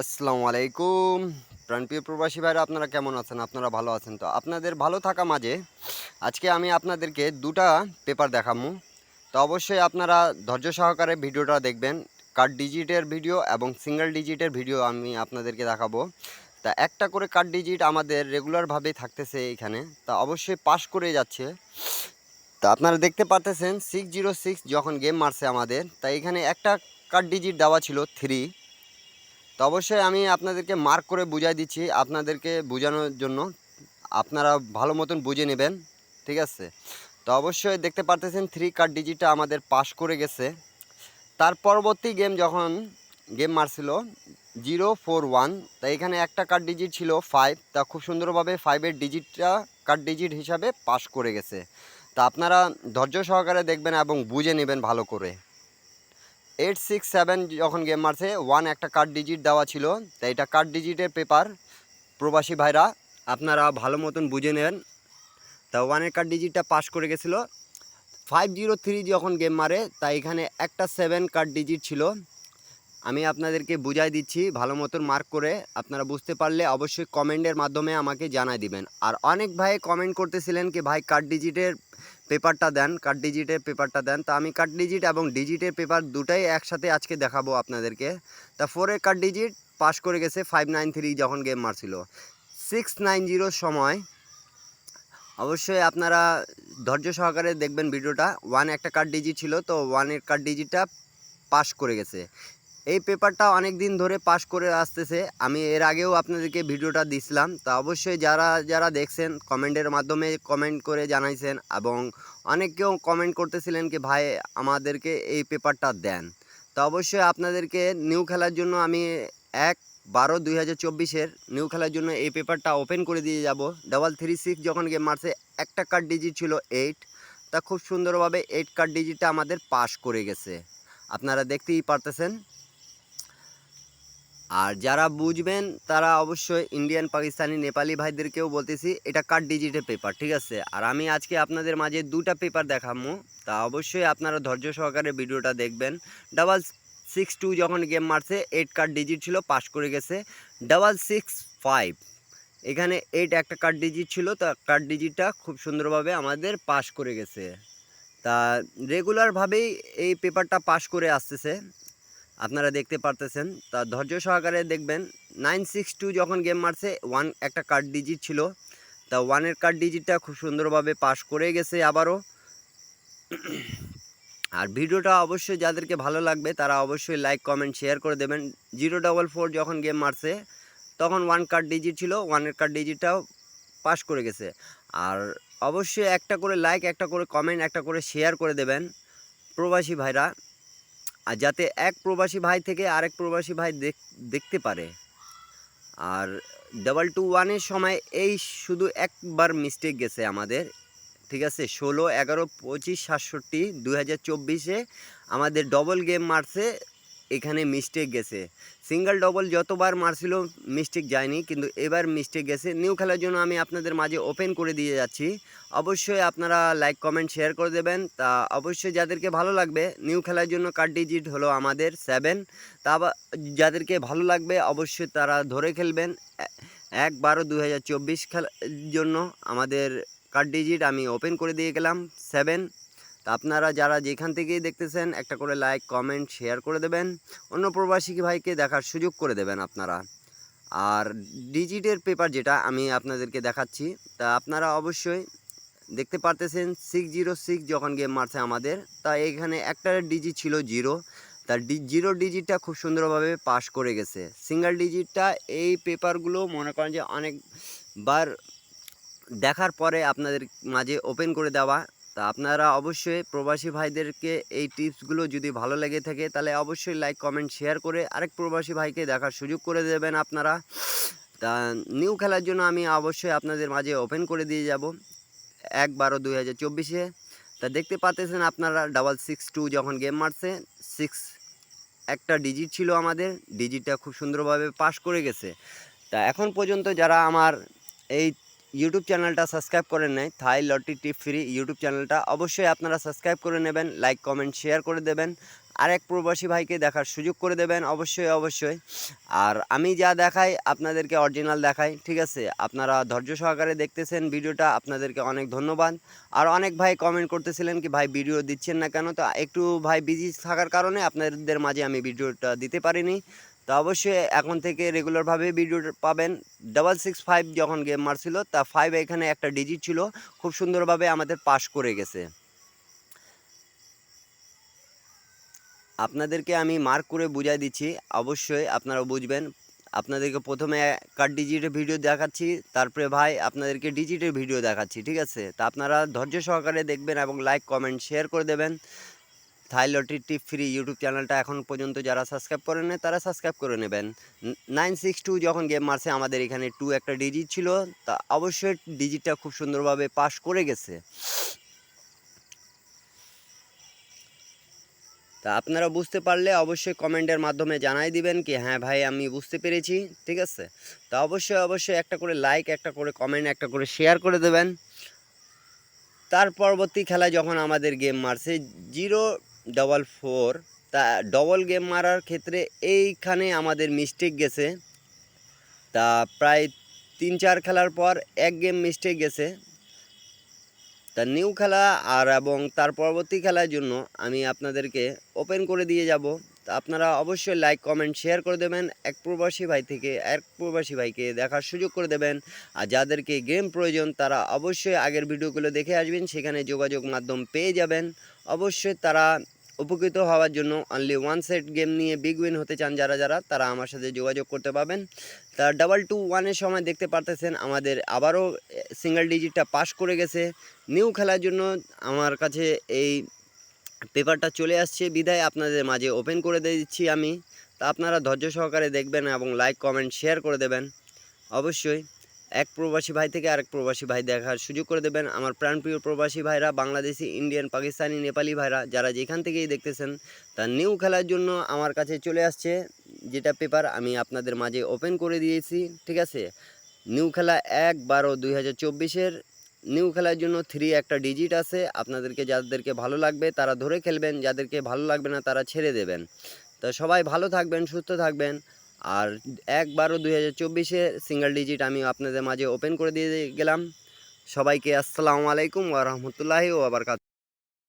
আসসালামু আলাইকুম। প্রাণপ্রিয় প্রবাসী ভাইরা আপনারা কেমন আছেন? আপনারা ভালো আছেন তো? আপনাদের ভালো থাকা মাঝে আজকে আমি আপনাদেরকে ২ টা পেপার দেখামু। তো অবশ্যই আপনারা ধৈর্য সহকারে ভিডিওটা দেখবেন। কার্ড ডিজিটের ভিডিও এবং সিঙ্গেল ডিজিটের ভিডিও আমি আপনাদেরকে দেখাবো। তা একটা করে কার্ড ডিজিট আমাদের রেগুলারভাবেই থাকতেছে এইখানে। তা অবশ্যই পাস করে যাচ্ছে। তা আপনারা দেখতে পারতেছেন 606 যখন গেম মারছে আমাদের, তা এখানে একটা কার্ড ডিজিট দেওয়া ছিল 3। তো অবশ্যই আমি আপনাদেরকে মার্ক করে বুঝাই দিচ্ছি আপনাদেরকে বোঝানোর জন্য। আপনারা ভালো মতন বুঝে নেবেন, ঠিক আছে? তো অবশ্যই দেখতে পারতেছেন 3 কার্ড ডিজিটটা আমাদের পাস করে গেছে। তার পরবর্তী গেম যখন গেম মারছিল 041, তা এখানে একটা কার্ড ডিজিট ছিল 5, তা খুব সুন্দরভাবে 5-এর ডিজিটটা কার্ড ডিজিট হিসাবে পাস করে গেছে। তা আপনারা ধৈর্য সহকারে দেখবেন এবং বুঝে নেবেন ভালো করে। 867 যখন গেম মারছে 1 একটা কার্ড ডিজিট দেওয়া ছিল, তাই এটা কার্ড ডিজিটের পেপার। প্রবাসী ভাইরা আপনারা ভালো মতন বুঝে নেন। তা 1-এর কার্ড ডিজিটটা পাস করে গেছিলো। 503 যখন গেম মারে, তাই এখানে একটা 7 কার্ড ডিজিট ছিল। আমি আপনাদেরকে বুঝাই দিচ্ছি ভালো মতন মার্ক করে। আপনারা বুঝতে পারলে অবশ্যই কমেন্টের মাধ্যমে আমাকে জানাই দিবেন। আর অনেক ভাই কমেন্ট করতেছিলেন কি ভাই কার্ড ডিজিটের পেপারটা দেন, কার্ড ডিজিটের পেপারটা দেন। তা আমি কার্ড ডিজিট এবং ডিজিটের পেপার দুটাই একসাথে আজকে দেখাবো আপনাদেরকে। তা 4-এর কার্ড ডিজিট পাস করে গেছে 593 যখন গেম মারছিল। 690 সময় অবশ্যই আপনারা ধৈর্য সহকারে দেখবেন ভিডিওটা। 1 একটা কার্ড ডিজিট ছিল, তো 1-এর কার্ড ডিজিটটা পাস করে গেছে। এই পেপারটা অনেক দিন ধরে পাস করে আসতেছে। আমি এর আগেও আপনাদেরকে ভিডিওটা দিছিলাম। তা অবশ্যই যারা যারা দেখছেন কমেন্টের মাধ্যমে কমেন্ট করে জানাইছেন এবং অনেকেও কমেন্ট করতেছিলেন কি ভাই আমাদেরকে এই পেপারটা দেন। তো অবশ্যই আপনাদেরকে নিউ খেলার জন্য আমি 1/12/2024-এর নিউ খেলার জন্য এই পেপারটা ওপেন করে দিয়ে যাব। 336 যখন গেম মারছে একটা কার্ড ডিজিট ছিল 8, তা খুব সুন্দরভাবে 8 কার্ড ডিজিটটা আমাদের পাস করে গেছে। আপনারা দেখতেই পারতেছেন। আর যারা বুঝবেন তারা অবশ্যই ইন্ডিয়ান, পাকিস্তানি, নেপালি ভাইদেরকেও বলতেছি এটা কার্ড ডিজিটের পেপার, ঠিক আছে? আর আমি আজকে আপনাদের মাঝে 2টা পেপার দেখাবো। তা অবশ্যই আপনারা ধৈর্য সহকারে ভিডিওটা দেখবেন। 662 যখন গেম মারছে 8 কার্ড ডিজিট ছিল, পাস করে গেছে। 665 এখানে 8 একটা কার্ড ডিজিট ছিল, তা কার্ড ডিজিটটা খুব সুন্দরভাবে আমাদের পাস করে গেছে। তা রেগুলারভাবেই এই পেপারটা পাস করে আসতেছে, আপনারা দেখতে পারতেছেন। তা ধৈর্য সহকারে দেখবেন। 962 যখন গেম মারছে 1 একটা কার্ড ডিজিট ছিল, তা 1-এর কার্ড ডিজিটটা খুব সুন্দরভাবে পাস করে গেছে আবারও। আর ভিডিওটা অবশ্যই যাদেরকে ভালো লাগবে তারা অবশ্যই লাইক, কমেন্ট, শেয়ার করে দেবেন। 044 যখন গেম মারছে তখন 1 কার্ড ডিজিট ছিল, 1-এর কার্ড ডিজিটটাও পাস করে গেছে। আর অবশ্যই একটা করে লাইক, একটা করে কমেন্ট, একটা করে শেয়ার করে দেবেন প্রবাসী ভাইরা, আর যাতে এক প্রবাসী ভাই থেকে আরেক প্রবাসী ভাই দেখতে পারে। আর 221-এর সময় এই শুধু একবার মিস্টেক গেছে আমাদের, ঠিক আছে? 16, 11, 25, 67, 2024-এ আমাদের ডবল গেম মারছে, এখানে মিস্টেক গেছে। সিঙ্গেল ডবল যতবার মারছিল মিস্টেক যায়নি, কিন্তু এবার মিস্টেক গেছে। নিউ খেলার জন্য আমি আপনাদের মাঝে ওপেন করে দিয়ে যাচ্ছি। অবশ্যই আপনারা লাইক, কমেন্ট, শেয়ার করে দেবেন। তা অবশ্যই যাদেরকে ভালো লাগবে, নিউ খেলার জন্য কার্ড ডিজিট হলো আমাদের 7। তা আবার যাদেরকে ভালো লাগবে অবশ্যই তারা ধরে খেলবেন। 1/12/2024 খেলার জন্য আমাদের কার্ড ডিজিট আমি ওপেন করে দিয়ে গেলাম 7। তা আপনারা যারা যেখান থেকেই দেখতেছেন একটা করে লাইক, কমেন্ট, শেয়ার করে দেবেন। অন্য প্রবাসী ভাইকে দেখার সুযোগ করে দেবেন আপনারা। আর ডিজিটের পেপার যেটা আমি আপনাদেরকে দেখাচ্ছি, তা আপনারা অবশ্যই দেখতে পারতেছেন 606 যখন গেম মারছে আমাদের, তা এখানে একটা ডিজিট ছিল 0, তার 0 ডিজিটটা খুব সুন্দরভাবে পাস করে গেছে। সিঙ্গেল ডিজিটটা এই পেপারগুলো মনে করেন যে অনেকবার দেখার পরে আপনাদের মাঝে ওপেন করে দেওয়া। তা আপনারা অবশ্যই প্রবাসী ভাইদেরকে এই টিপসগুলো যদি ভালো লেগে থাকে তাহলে অবশ্যই লাইক, কমেন্ট, শেয়ার করে আরেক প্রবাসী ভাইকে দেখার সুযোগ করে দেবেন আপনারা। তা নিউ খেলার জন্য আমি অবশ্যই আপনাদের মাঝে ওপেন করে দিয়ে যাব 1/12/2024-এ। তা দেখতে পাচ্ছেন আপনারা 662 যখন গেম মারছে 6 একটা ডিজিট ছিল আমাদের, ডিজিটটা খুব সুন্দরভাবে পাস করে গেছে। তা এখন পর্যন্ত যারা আমার এই ইউটিউব চ্যানেলটা সাবস্ক্রাইব করেন নাই, থাই লটারি টিপ ফ্রি ইউটিউব চ্যানেলটা অবশ্যই আপনারা সাবস্ক্রাইব করে নেবেন, লাইক, কমেন্ট, শেয়ার করে দেবেন। আরেক প্রবাসী ভাইকে দেখার সুযোগ করে দেবেন অবশ্যই অবশ্যই। আর আমি যা দেখাই আপনাদেরকে অরিজিনাল দেখাই, ঠিক আছে? আপনারা ধৈর্য সহকারে দেখতেছেন ভিডিওটা, আপনাদেরকে অনেক ধন্যবাদ। আর অনেক ভাই কমেন্ট করতেছিলেন কি ভাই ভিডিও দিচ্ছেন না কেন? তো একটু ভাই বিজি থাকার কারণে আপনাদের মাঝে আমি ভিডিওটা দিতে পারিনি। তো অবশ্যই এখন থেকে রেগুলারভাবে ভিডিও পাবেন। 665 যখন গেম মারছিল তা 5 এখানে একটা ডিজিট ছিল, খুব সুন্দরভাবে আমাদের পাস করে গেছে। আপনাদেরকে আমি মার্ক করে বুঝাই দিচ্ছি, অবশ্যই আপনারা বুঝবেন। আপনাদেরকে প্রথমে কার্ড ডিজিটের ভিডিও দেখাচ্ছি, তারপরে ভাই আপনাদেরকে ডিজিটের ভিডিও দেখাচ্ছি, ঠিক আছে? তা আপনারা ধৈর্য সহকারে দেখবেন এবং লাইক কমেন্ট শেয়ার করে দেবেন। থাই লটারি টিপ ফ্রি ইউটিউব চ্যানেলটা এখন পর্যন্ত যারা সাবস্ক্রাইব করেন না তারা সাবস্ক্রাইব করে নেবেন। 962 যখন গেম মারছে আমাদের এখানে 2 একটা ডিজিট ছিল, তা অবশ্যই ডিজিটটা খুব সুন্দরভাবে পাস করে গেছে। তা আপনারা বুঝতে পারলে অবশ্যই কমেন্টের মাধ্যমে জানাই দিবেন কি হ্যাঁ ভাই আমি বুঝতে পেরেছি, ঠিক আছে? তা অবশ্যই অবশ্যই একটা করে লাইক, একটা করে কমেন্ট, একটা করে শেয়ার করে দেবেন। তার পরবর্তী খেলায় যখন আমাদের গেম মারছে 044, তা ডবল গেম মারার ক্ষেত্রে এইখানে আমাদের মিস্টেক গেছে। তা প্রায় 3-4 খেলার পর এক গেম মিস্টেক গেছে। তা নিউ খেলা আর এবং তার পরবর্তী খেলার জন্য আমি আপনাদেরকে ওপেন করে দিয়ে যাব। তা আপনারা অবশ্যই লাইক কমেন্ট শেয়ার করে দেবেন। এক প্রবাসী ভাই থেকে এক প্রবাসী ভাইকে দেখার সুযোগ করে দেবেন। আর যাদেরকে গেম প্রয়োজন তারা অবশ্যই আগের ভিডিওগুলো দেখে আসবেন, সেখানে যোগাযোগ মাধ্যম পেয়ে যাবেন। অবশ্যই তারা উপকৃত হওয়ার জন্য অনলি ওয়ান সেট গেম নিয়ে বিগ উইন হতে চান যারা যারা, তারা আমার সাথে যোগাযোগ করতে পারবেন। তা 221-এর সময় দেখতে পারতেছেন আমাদের আবারও সিঙ্গেল ডিজিটটা পাস করে গেছে। নিউ খেলার জন্য আমার কাছে এই পেপারটা চলে আসছে বিধায় আপনাদের মাঝে ওপেন করে দিচ্ছি আমি। তা আপনারা ধৈর্য সহকারে দেখবেন এবং লাইক কমেন্ট শেয়ার করে দেবেন অবশ্যই। এক প্রবাসী ভাই থেকে আরেক প্রবাসী ভাই দেখার সুযোগ করে দেবেন। আমার প্রাণপ্রিয় প্রবাসী ভাইরা, বাংলাদেশি, ইন্ডিয়ান, পাকিস্তানি, নেপালি ভাইরা যারা যেখান থেকেই দেখতেছেন, তা নিউ খেলার জন্য আমার কাছে চলে আসছে যেটা পেপার আমি আপনাদের মাঝে ওপেন করে দিয়েছি, ঠিক আছে? নিউ খেলা 1/12/2024-এর নিউ খেলার জন্য 3 একটা ডিজিট আছে। আপনাদেরকে যাদেরকে ভালো লাগবে তারা ধরে খেলবেন, যাদেরকে ভালো লাগবে না তারা ছেড়ে দেবেন। তো সবাই ভালো থাকবেন, সুস্থ থাকবেন। আর 1/12/2024-এ সিঙ্গেল ডিজিট আমি আপনাদের মাঝে ওপেন করে দিয়ে গেলাম। সবাইকে আসসালামু আলাইকুম ওয়া রাহমাতুল্লাহি ওয়া বারাকাতুহু।